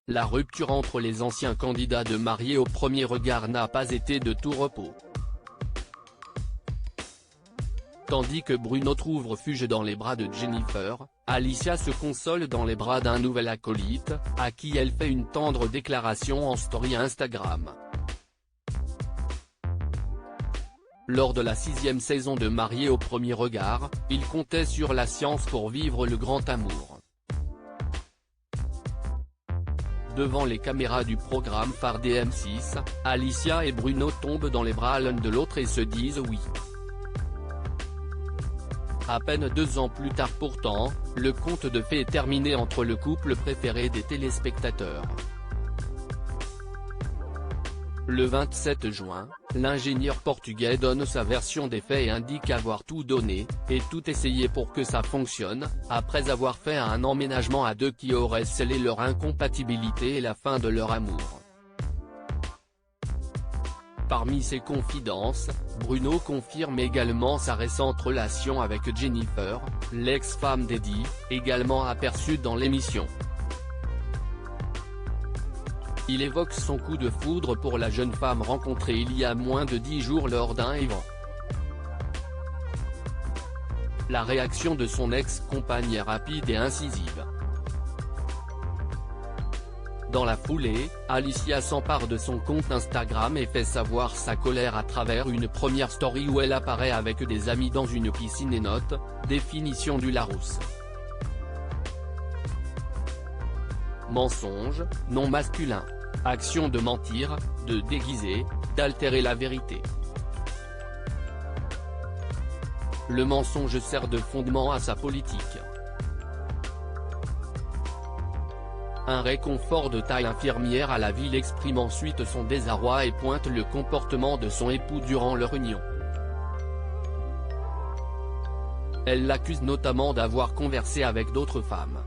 La rupture entre les anciens candidats de Mariés au premier regard n'a pas été de tout repos. Tandis que Bruno trouve refuge dans les bras de Jennifer, Alicia se console dans les bras d'un nouvel acolyte, à qui elle fait une tendre déclaration en story Instagram. Lors de la 6e saison de Mariés au premier regard, il comptait sur la science pour vivre le grand amour. Devant les caméras du programme phare des M6, Alicia et Bruno tombent dans les bras l'un de l'autre et se disent oui. À peine 2 ans plus tard pourtant, le conte de fées est terminé entre le couple préféré des téléspectateurs. Le 27 juin, l'ingénieur portugais donne sa version des faits et indique avoir tout donné, et tout essayé pour que ça fonctionne, après avoir fait un emménagement à 2 qui aurait scellé leur incompatibilité et la fin de leur amour. Parmi ses confidences, Bruno confirme également sa récente relation avec Jennifer, l'ex-femme d'Eddie, également aperçue dans l'émission. Il évoque son coup de foudre pour la jeune femme rencontrée il y a moins de 10 jours lors d'un événement. La réaction de son ex-compagne est rapide et incisive. Dans la foulée, Alicia s'empare de son compte Instagram et fait savoir sa colère à travers une première story où elle apparaît avec des amis dans une piscine et note, définition du Larousse. Mensonge, non masculin. Action de mentir, de déguiser, d'altérer la vérité. Le mensonge sert de fondement à sa politique. Un réconfort de taille infirmière à la ville exprime ensuite son désarroi et pointe le comportement de son époux durant leur union. Elle l'accuse notamment d'avoir conversé avec d'autres femmes.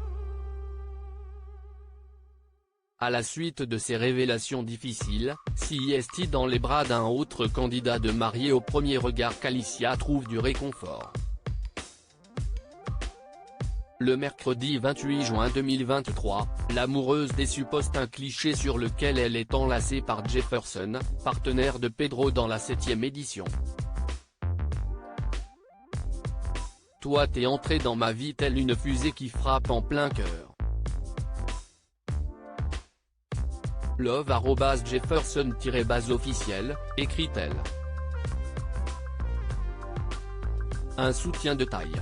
À la suite de ces révélations difficiles, est dans les bras d'un autre candidat de Mariés au premier regard qu'Alicia trouve du réconfort. Le mercredi 28 juin 2023, l'amoureuse déçue poste un cliché sur lequel elle est enlacée par Jefferson, partenaire de Pedro dans la 7e édition. Toi t'es entré dans ma vie telle une fusée qui frappe en plein cœur. Love@Jefferson-officiel, écrit-elle. Un soutien de taille.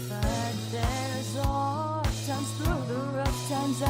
But there's all times through the rough times